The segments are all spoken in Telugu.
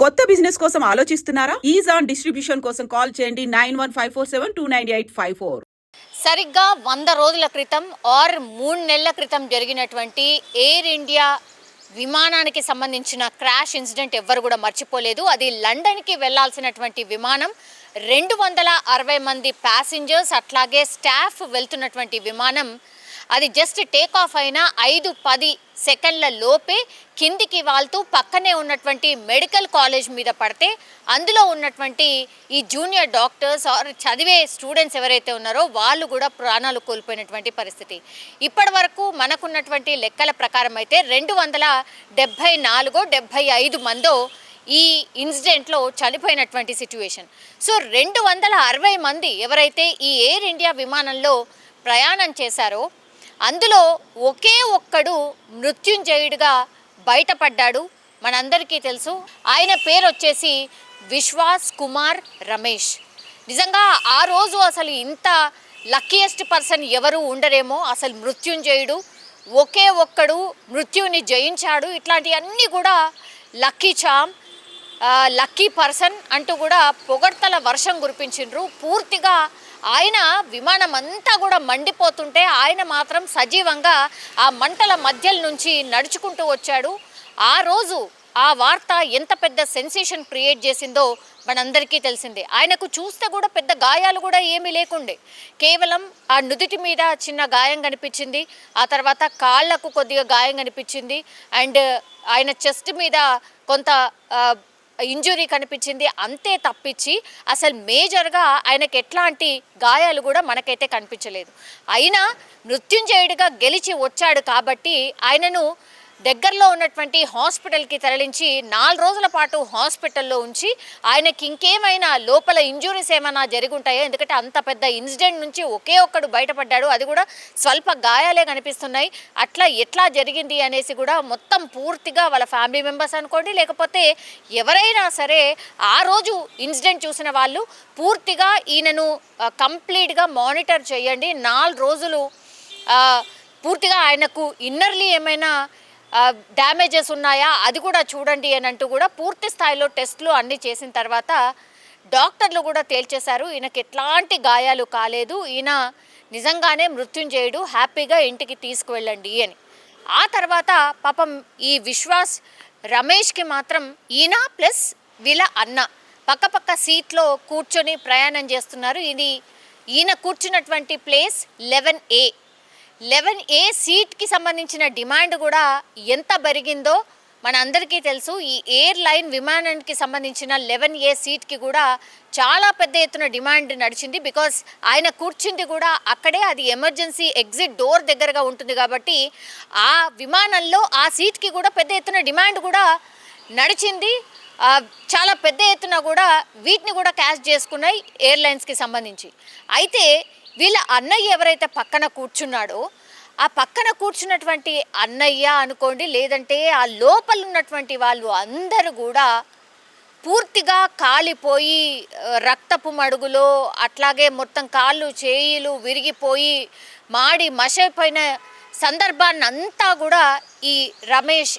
కొత్త బిజినెస్ కోసం ఆలోచిస్తున్నారా? ఈజ్ ఆన్ డిస్ట్రిబ్యూషన్ కోసం కాల్ చేయండి 9154729854. సరిగ్గా 100 రోజుల క్రితం ఆర్ 3 నెలల క్రితం జరిగినటువంటి ఎయిర్ ఇండియా విమానానికి సంబంధించిన క్రాష్ ఇన్సిడెంట్ ఎవ్వరు కూడా మర్చిపోలేదు. అది లండన్కి వెళ్లాల్సినటువంటి విమానం. 260 మంది ప్యాసింజర్స్ అట్లాగే స్టాఫ్ వెళ్తున్నటువంటి విమానం. అది జస్ట్ టేక్ ఆఫ్ అయిన 5-10 సెకండ్ల లోపే కిందికి వాళ్తూ పక్కనే ఉన్నటువంటి మెడికల్ కాలేజ్ మీద పడితే అందులో ఉన్నటువంటి ఈ జూనియర్ డాక్టర్స్ ఆర్ చదివే స్టూడెంట్స్ ఎవరైతే ఉన్నారో వాళ్ళు కూడా ప్రాణాలు కోల్పోయినటువంటి పరిస్థితి. ఇప్పటి వరకు మనకున్నటువంటి లెక్కల ప్రకారం అయితే 274-75 మందో ఈ ఇన్సిడెంట్లో చనిపోయినటువంటి సిచ్యువేషన్. సో 260 మంది ఎవరైతే ఈ ఎయిర్ ఇండియా విమానంలో ప్రయాణం చేశారో అందులో ఒకే ఒక్కడు మృత్యుంజయుడిగా బయటపడ్డాడు. మనందరికీ తెలుసు, ఆయన పేరు వచ్చేసి విశ్వాస్ కుమార్ రమేష్. నిజంగా ఆ రోజు అసలు ఇంత లక్కీయెస్ట్ పర్సన్ ఎవరు ఉండరేమో. అసలు మృత్యుంజయుడు ఒకే ఒక్కడు మృత్యుని జయించాడు. ఇట్లాంటివన్నీ కూడా లక్కీ చామ్, లక్కీ పర్సన్ అంటూ కూడా పొగడ్తల వర్షం కురిపించిండ్రు. పూర్తిగా ఆయన విమానం అంతా కూడా మండిపోతుంటే ఆయన మాత్రం సజీవంగా ఆ మంటల మధ్యల నుంచి నడుచుకుంటూ వచ్చాడు. ఆ రోజు ఆ వార్త ఎంత పెద్ద సెన్సేషన్ క్రియేట్ చేసిందో మనందరికీ తెలిసిందే. ఆయనకు చూస్తే కూడా పెద్ద గాయాలు కూడా ఏమీ లేకుండే, కేవలం ఆ నుదిటి మీద చిన్న గాయం కనిపించింది, ఆ తర్వాత కాళ్లకు కొద్దిగా గాయం కనిపించింది, అండ్ ఆయన చెస్ట్ మీద కొంత ఇంజురీ కనిపించింది. అంతే తప్పించి అసలు మేజర్గా ఆయనకు ఎట్లాంటి గాయాలు కూడా మనకైతే కనిపించలేదు. అయినా మృత్యుంజయుడిగా గెలిచి వచ్చాడు కాబట్టి ఆయనను దగ్గరలో ఉన్నటువంటి హాస్పిటల్కి తరలించి 4 రోజుల పాటు హాస్పిటల్లో ఉంచి ఆయనకి ఇంకేమైనా లోపల ఇంజురీస్ ఏమైనా జరుగుంటాయో, ఎందుకంటే అంత పెద్ద ఇన్సిడెంట్ నుంచి ఒకే ఒక్కడు బయటపడ్డాడు, అది కూడా స్వల్ప గాయాలే కనిపిస్తున్నాయి. అట్లా ఎట్లా జరిగింది అనేసి కూడా మొత్తం పూర్తిగా వాళ్ళ ఫ్యామిలీ మెంబర్స్ అనుకోండి, లేకపోతే ఎవరైనా సరే ఆ రోజు ఇన్సిడెంట్ చూసిన వాళ్ళు పూర్తిగా ఈయనను కంప్లీట్గా మానిటర్ చేయండి, 4 రోజులు పూర్తిగా ఆయనకు ఇన్నర్లీ ఏమైనా డ్యామేజెస్ ఉన్నాయా అది కూడా చూడండి అని అంటూ కూడా పూర్తి స్థాయిలో టెస్టులు అన్నీ చేసిన తర్వాత డాక్టర్లు కూడా తేల్చేశారు ఈయనకి ఎట్లాంటి గాయాలు కాలేదు, ఈయన నిజంగానే మృత్యుంజయుడు, హ్యాపీగా ఇంటికి తీసుకువెళ్ళండి అని. ఆ తర్వాత పాపం ఈ విశ్వాస్ రమేష్కి మాత్రం ఈయన ప్లస్ వీళ్ళ అన్న పక్కపక్క సీట్లో కూర్చొని ప్రయాణం చేస్తున్నారు. ఇది ఈయన కూర్చున్నటువంటి ప్లేస్ 11A సీట్కి సంబంధించిన డిమాండ్ కూడా ఎంత పెరిగిందో మన అందరికీ తెలుసు. ఈ ఎయిర్లైన్ విమానానికి సంబంధించిన 11A సీట్కి కూడా చాలా పెద్ద ఎత్తున డిమాండ్ నడిచింది. బికాస్ ఆయన కూర్చుంది కూడా అక్కడే, అది ఎమర్జెన్సీ ఎగ్జిట్ డోర్ దగ్గరగా ఉంటుంది కాబట్టి ఆ విమానంలో ఆ సీట్కి కూడా పెద్ద ఎత్తున డిమాండ్ కూడా నడిచింది. చాలా పెద్ద ఎత్తున కూడా వీటిని కూడా క్యాష్ చేసుకున్నాయి ఎయిర్లైన్స్కి సంబంధించి. అయితే వీళ్ళ అన్నయ్య ఎవరైతే పక్కన కూర్చున్నాడో ఆ పక్కన కూర్చున్నటువంటి అన్నయ్య అనుకోండి, లేదంటే ఆ లోపల ఉన్నటువంటి వాళ్ళు అందరూ కూడా పూర్తిగా కాలిపోయి రక్తపు మడుగులో, అట్లాగే మొత్తం కాళ్ళు చేయిలు విరిగిపోయి మాడి మసైపోయిన సందర్భాన్ని అంతా కూడా ఈ రమేష్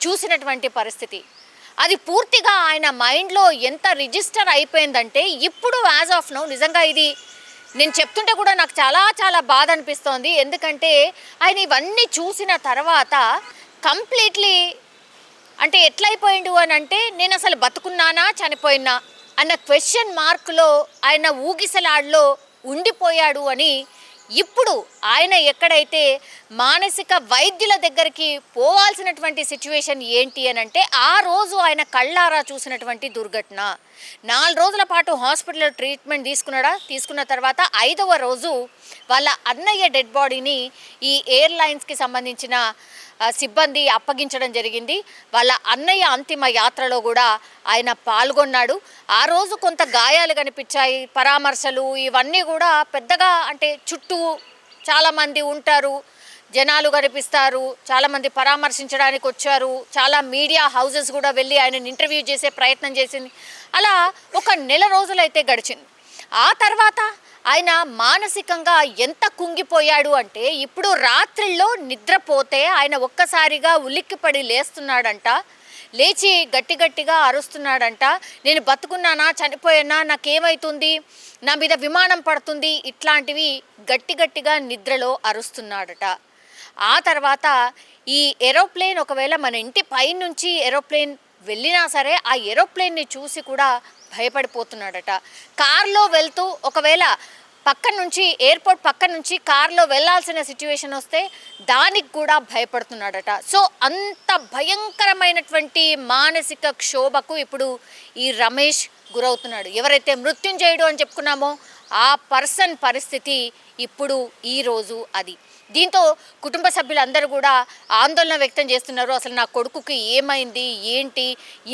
చూసినటువంటి పరిస్థితి. అది పూర్తిగా ఆయన మైండ్లో ఎంత రిజిస్టర్ అయిపోయిందంటే ఇప్పుడు యాజ్ ఆఫ్ నౌ నిజంగా ఇది నేను చెప్తుంటే కూడా నాకు చాలా చాలా బాధ అనిపిస్తోంది. ఎందుకంటే ఆయన ఇవన్నీ చూసిన తర్వాత కంప్లీట్లీ అంటే ఎట్లయిపోయిండు అని అంటే నేను అసలు బతుకున్నానా చనిపోయినా అన్న క్వశ్చన్ మార్క్లో ఆయన ఊగిసలాడ్లో ఉండిపోయాడు అని. ఇప్పుడు ఆయన ఎక్కడైతే మానసిక వైద్యుల దగ్గరికి పోవాల్సినటువంటి సిచ్యువేషన్ ఏంటి అని అంటే ఆ రోజు ఆయన కళ్ళారా చూసినటువంటి దుర్ఘటన. 4 రోజుల పాటు హాస్పిటల్లో ట్రీట్మెంట్ తీసుకున్న తర్వాత 5వ రోజు వాళ్ళ అన్నయ్య డెడ్ బాడీని ఈ ఎయిర్లైన్స్కి సంబంధించిన సిబ్బంది అప్పగించడం జరిగింది. వాళ్ళ అన్నయ్య అంతిమ యాత్రలో కూడా ఆయన పాల్గొన్నాడు. ఆ రోజు కొంత గాయాలు కనిపించాయి, పరామర్శలు ఇవన్నీ కూడా పెద్దగా అంటే చుట్టూ చాలామంది ఉంటారు, జనాలు కనిపిస్తారు, చాలామంది పరామర్శించడానికి వచ్చారు, చాలా మీడియా హౌజెస్ కూడా వెళ్ళి ఆయనను ఇంటర్వ్యూ చేసే ప్రయత్నం చేసింది. అలా ఒక నెల రోజులైతే గడిచింది. ఆ తర్వాత ఆయన మానసికంగా ఎంత కుంగిపోయాడు అంటే ఇప్పుడు రాత్రిలో నిద్రపోతే ఆయన ఒక్కసారిగా ఉలిక్కిపడి లేస్తున్నాడంట. లేచి గట్టిగా అరుస్తున్నాడంట. నేను బతుకున్నానా చనిపోయానా నాకేమవుతుంది, నా మీద విమానం పడుతుంది, ఇట్లాంటివి గట్టిగా నిద్రలో అరుస్తున్నాడట. ఆ తర్వాత ఈ ఏరోప్లేన్ ఒకవేళ మన ఇంటి పైనుంచి ఏరోప్లేన్ వెళ్ళినా సరే ఆ ఏరోప్లేన్ని చూసి కూడా భయపడిపోతున్నాడట. కార్లో వెళ్తూ ఒకవేళ పక్కన నుంచి ఎయిర్పోర్ట్ పక్కన నుంచి కార్లో వెళ్ళాల్సిన సిచ్యువేషన్ వస్తే దానికి కూడా భయపడుతున్నాడట. సో అంత భయంకరమైనటువంటి మానసిక క్షోభకు ఇప్పుడు ఈ రమేష్ గురవుతున్నాడు. ఎవరైతే మృత్యుంజయుడు అని చెప్పుకున్నామో ఆ పర్సన్ పరిస్థితి ఇప్పుడు ఈరోజు అది. దీంతో కుటుంబ సభ్యులందరూ కూడా ఆందోళన వ్యక్తం చేస్తున్నారు. అసలు నా కొడుకుకి ఏమైంది, ఏంటి,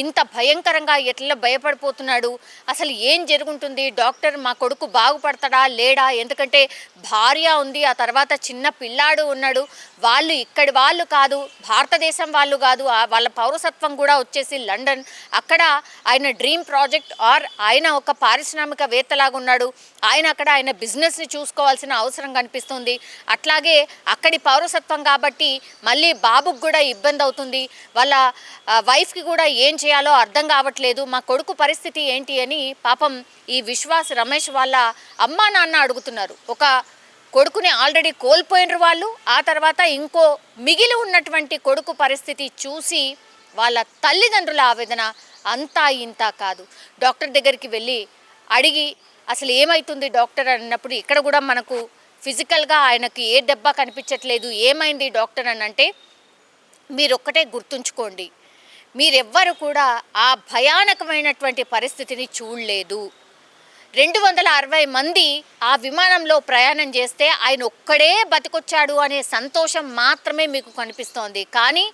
ఇంత భయంకరంగా ఎట్లా భయపడిపోతున్నాడు, అసలు ఏం జరుగుతుంది, డాక్టర్ మా కొడుకు బాగుపడతాడా లేడా, ఎందుకంటే భార్య ఉంది, ఆ తర్వాత చిన్న పిల్లాడు ఉన్నాడు, వాళ్ళు ఇక్కడి వాళ్ళు కాదు, భారతదేశం వాళ్ళు కాదు, వాళ్ళ పౌరసత్వం కూడా వచ్చేసి లండన్, అక్కడ ఆయన డ్రీమ్ ప్రాజెక్ట్ ఆర్ ఆయన ఒక పారిశ్రామికవేత్తలాగా ఉన్నాడు, ఆయన బిజినెస్ని చూసుకోవాల్సిన అవసరం కనిపిస్తుంది. అట్లాగే అక్కడి పౌరసత్వం కాబట్టి మళ్ళీ బాబుకు కూడా ఇబ్బంది అవుతుంది, వాళ్ళ వైఫ్కి కూడా ఏం చేయాలో అర్థం కావట్లేదు, మా కొడుకు పరిస్థితి ఏంటి అని పాపం ఈ విశ్వాస్ రమేష్ వాళ్ళ అమ్మా నాన్న అడుగుతున్నారు. ఒక కొడుకుని ఆల్రెడీ కోల్పోయినరు వాళ్ళు, ఆ తర్వాత ఇంకో మిగిలి ఉన్నటువంటి కొడుకు పరిస్థితి చూసి వాళ్ళ తల్లిదండ్రుల ఆవేదన అంతా ఇంత కాదు. డాక్టర్ దగ్గరికి వెళ్ళి అడిగి అసలు ఏమవుతుంది డాక్టర్ అన్నప్పుడు ఇక్కడ కూడా మనకు ఫిజికల్గా ఆయనకి ఏ దెబ్బ కనిపించట్లేదు, ఏమైంది డాక్టర్ అని అంటే మీరొక్కటే గుర్తుంచుకోండి, మీరెవ్వరు కూడా ఆ భయానకమైనటువంటి పరిస్థితిని చూడలేదు. 260 మంది ఆ విమానంలో ప్రయాణం చేస్తే ఆయన ఒక్కడే బతికొచ్చాడు అనే సంతోషం మాత్రమే మీకు కనిపిస్తోంది. కానీ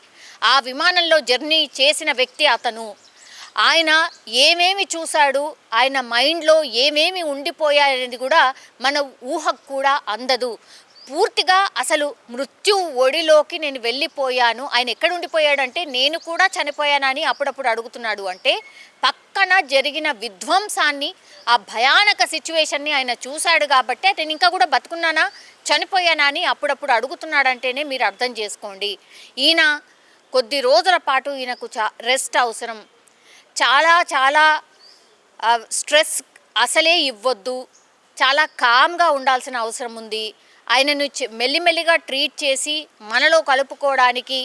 ఆ విమానంలో జర్నీ చేసిన వ్యక్తి అతను, ఆయన ఏమేమి చూశాడు, ఆయన మైండ్లో ఏమేమి ఉండిపోయాయనేది కూడా మన ఊహకు కూడా అందదు. పూర్తిగా అసలు మృత్యు ఒడిలోకి నేను వెళ్ళిపోయాను, ఆయన ఎక్కడ ఉండిపోయాడంటే నేను కూడా చనిపోయానని అప్పుడప్పుడు అడుగుతున్నాడు. అంటే పక్కన జరిగిన విధ్వంసాన్ని, ఆ భయానక సిచ్యువేషన్ని ఆయన చూశాడు కాబట్టి నేను ఇంకా కూడా బతుకున్నానా చనిపోయానా అని అప్పుడప్పుడు అడుగుతున్నాడంటేనే మీరు అర్థం చేసుకోండి. ఈయన కొద్ది రోజుల పాటు ఈయనకు రెస్ట్ అవసరం, చాలా స్ట్రెస్ అసలే ఇవ్వద్దు, చాలా కామ్గా ఉండాల్సిన అవసరం ఉంది. ఆయనను మెల్లిమెల్లిగా ట్రీట్ చేసి మనలో కలుపుకోవడానికి,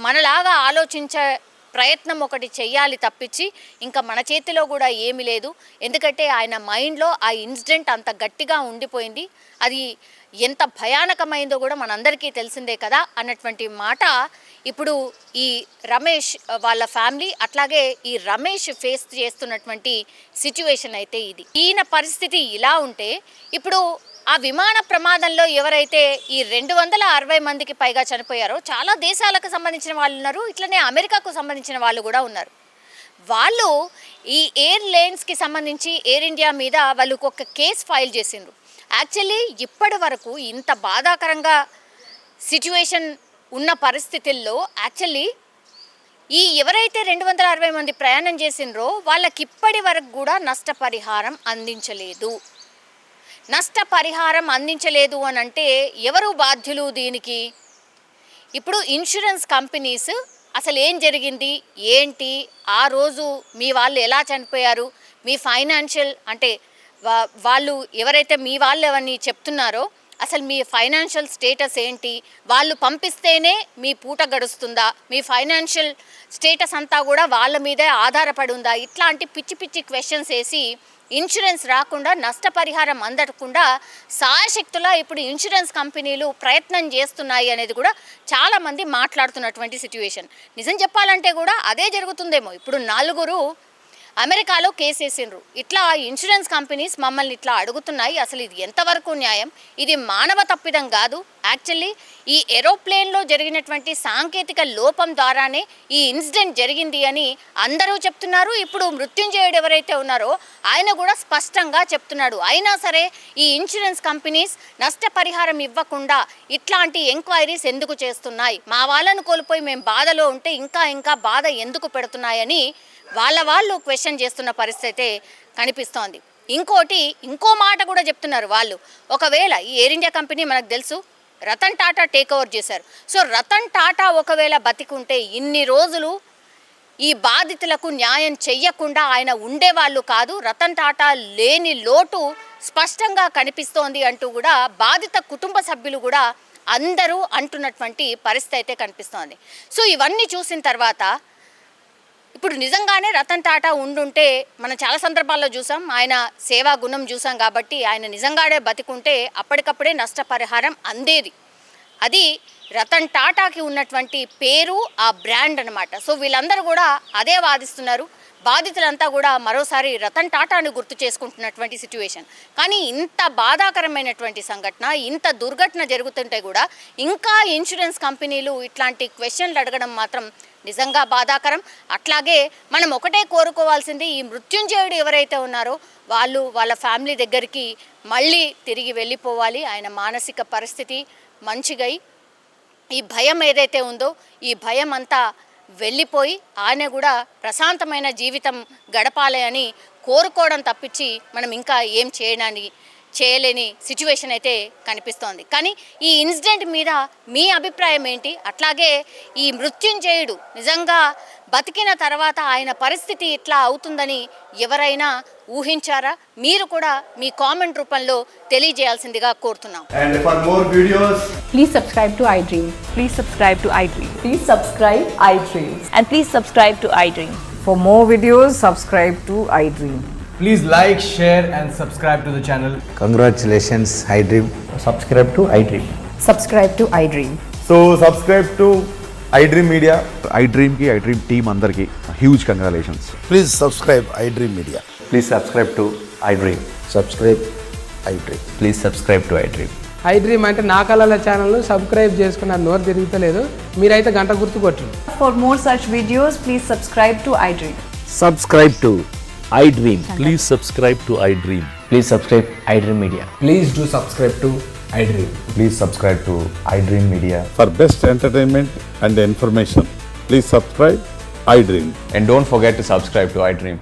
మనలాగా ఆలోచించే ప్రయత్నం ఒకటి చెయ్యాలి తప్పించి ఇంకా మన చేతిలో కూడా ఏమీ లేదు. ఎందుకంటే ఆయన మైండ్లో ఆ ఇన్సిడెంట్ అంత గట్టిగా ఉండిపోయింది, అది ఎంత భయానకమైందో కూడా మనందరికీ తెలిసిందే కదా అన్నటువంటి మాట ఇప్పుడు ఈ రమేష్ వాళ్ళ ఫ్యామిలీ, అట్లాగే ఈ రమేష్ ఫేస్ చేస్తున్నటువంటి సిచ్యువేషన్ అయితే ఇది. ఈయన పరిస్థితి ఇలా ఉంటే ఇప్పుడు ఆ విమాన ప్రమాదంలో ఎవరైతే ఈ 260 మందికి పైగా చనిపోయారో చాలా దేశాలకు సంబంధించిన వాళ్ళు ఉన్నారు, ఇట్లనే అమెరికాకు సంబంధించిన వాళ్ళు కూడా ఉన్నారు. వాళ్ళు ఈ ఎయిర్లైన్స్కి సంబంధించి ఎయిర్ ఇండియా మీద వాళ్ళు ఒక కేసు ఫైల్ చేసిండ్రు. యాక్చువల్లీ ఇప్పటి వరకు ఇంత బాధాకరంగా సిచ్యువేషన్ ఉన్న పరిస్థితుల్లో యాక్చువల్లీ ఈ ఎవరైతే 260 మంది ప్రయాణం చేసిండ్రో వాళ్ళకి ఇప్పటి వరకు కూడా నష్టపరిహారం అందించలేదు. నష్టపరిహారం అందించలేదు అని అంటే ఎవరు బాధ్యులు దీనికి? ఇప్పుడు ఇన్సూరెన్స్ కంపెనీస్ అసలు ఏం జరిగింది ఏంటి, ఆ రోజు మీ వాళ్ళు ఎలా చనిపోయారు, మీ ఫైనాన్షియల్ అంటే వాళ్ళు ఎవరైతే మీ వాళ్ళు ఎవరిని చెప్తున్నారో అసలు మీ ఫైనాన్షియల్ స్టేటస్ ఏంటి, వాళ్ళు పంపిస్తేనే మీ పూట గడుస్తుందా, మీ ఫైనాన్షియల్ స్టేటస్ అంతా కూడా వాళ్ళ మీదే ఆధారపడి ఉందా, ఇట్లాంటి పిచ్చి క్వశ్చన్స్ వేసి ఇన్సూరెన్స్ రాకుండా నష్టపరిహారం అందకుండా సాయశక్తులా ఇప్పుడు ఇన్సూరెన్స్ కంపెనీలు ప్రయత్నం చేస్తున్నాయి అనేది కూడా చాలామంది మాట్లాడుతున్నటువంటి సిచ్యువేషన్. నిజం చెప్పాలంటే కూడా అదే జరుగుతుందేమో. ఇప్పుడు 4 అమెరికాలో కేసు వేసిండ్రు, ఇట్లా ఇన్సూరెన్స్ కంపెనీస్ మమ్మల్ని ఇట్లా అడుగుతున్నాయి, అసలు ఇది ఎంతవరకు న్యాయం, ఇది మానవ తప్పిదం కాదు, యాక్చువల్లీ ఈ ఏరోప్లేన్లో జరిగినటువంటి సాంకేతిక లోపం ద్వారానే ఈ ఇన్సిడెంట్ జరిగింది అని అందరూ చెప్తున్నారు. ఇప్పుడు మృత్యుంజయుడు ఎవరైతే ఉన్నారో ఆయన కూడా స్పష్టంగా చెప్తున్నాడు. అయినా సరే ఈ ఇన్సూరెన్స్ కంపెనీస్ నష్టపరిహారం ఇవ్వకుండా ఇట్లాంటి ఎంక్వైరీస్ ఎందుకు చేస్తున్నాయి, మా వాళ్ళను కోల్పోయి మేము బాధలో ఉంటే ఇంకా బాధ ఎందుకు పెడుతున్నాయని వాళ్ళు క్వశ్చన్ చేస్తున్న పరిస్థితి కనిపిస్తోంది. ఇంకో మాట కూడా చెప్తున్నారు వాళ్ళు, ఒకవేళ ఈ ఎయిర్ ఇండియా కంపెనీ మనకు తెలుసు రతన్ టాటా టేక్ ఓవర్ చేశారు. సో రతన్ టాటా ఒకవేళ బతికుంటే ఇన్ని రోజులు ఈ బాధితులకు న్యాయం చెయ్యకుండా ఆయన ఉండేవాళ్ళు కాదు. రతన్ టాటా లేని లోటు స్పష్టంగా కనిపిస్తోంది అంటూ కూడా బాధిత కుటుంబ సభ్యులు కూడా అందరూ అంటున్నటువంటి పరిస్థితి అయితే కనిపిస్తోంది. సో ఇవన్నీ చూసిన తర్వాత ఇప్పుడు నిజంగానే రతన్ టాటా ఉండుంటే మనం చాలా సందర్భాల్లో చూసాం, ఆయన సేవా గుణం చూసాం కాబట్టి ఆయన నిజంగానే బతికుంటే అప్పటికప్పుడే నష్టపరిహారం అందేది. అది రతన్ టాటాకి ఉన్నటువంటి పేరు, ఆ బ్రాండ్ అన్నమాట. సో వీళ్ళందరూ కూడా అదే వాదిస్తున్నారు. బాధితులంతా కూడా మరోసారి రతన్ టాటాను గుర్తు చేసుకుంటున్నటువంటి సిచ్యువేషన్. కానీ ఇంత బాధాకరమైనటువంటి సంఘటన, ఇంత దుర్ఘటన జరుగుతుంటే కూడా ఇంకా ఇన్సూరెన్స్ కంపెనీలు ఇట్లాంటి క్వశ్చన్లు అడగడం మాత్రం నిజంగా బాధాకరం. అట్లాగే మనం ఒకటే కోరుకోవాల్సింది, ఈ మృత్యుంజయుడు ఎవరైతే ఉన్నారో వాళ్ళు వాళ్ళ ఫ్యామిలీ దగ్గరికి మళ్ళీ తిరిగి వెళ్ళిపోవాలి. ఆయన మానసిక పరిస్థితి మంచిగా ఈ భయం ఏదైతే ఉందో ఈ భయం అంతా వెళ్ళిపోయి ఆయన కూడా ప్రశాంతమైన జీవితం గడపాలి అని కోరుకోవడం తప్పించి మనం ఇంకా ఏం చేయలేని సిచ్యువేషన్ అయితే కనిపిస్తోంది. కానీ ఈ ఇన్సిడెంట్ మీద మీ అభిప్రాయం ఏంటి? అట్లాగే ఈ మృత్యుంజయుడు నిజంగా బతికిన తర్వాత ఆయన పరిస్థితి ఇట్లా అవుతుందని ఎవరైనా ఊహించారా? మీరు కూడా మీ కామెంట్ రూపంలో తెలియజేయాల్సిందిగా కోరుతున్నాం. And for more videos, Please subscribe to iDream. Please subscribe to iDream. Please subscribe iDream. And please subscribe to iDream. For more videos, subscribe to iDream. please like, share and subscribe to the channel. Congratulations, iDream. Subscribe to iDream. Subscribe to iDream. So subscribe to iDream Media. iDream team అందరికి huge congratulations. Please subscribe iDream Media. Please subscribe to iDream. Subscribe iDream. Please subscribe to iDream. iDream అంటే నా కళల ఛానల్ను సబ్స్క్రైబ్ చేసుకున్న నోరు తిరుగుతలేదు, మీరైతే గంట గుర్తు కొట్టండి. For more such videos, please subscribe to iDream. Subscribe to iDream. Please subscribe to iDream. Please subscribe iDream Media. Please do subscribe to iDream. Please subscribe to iDream Media. For best entertainment and information, please subscribe iDream. And don't forget to subscribe to iDream.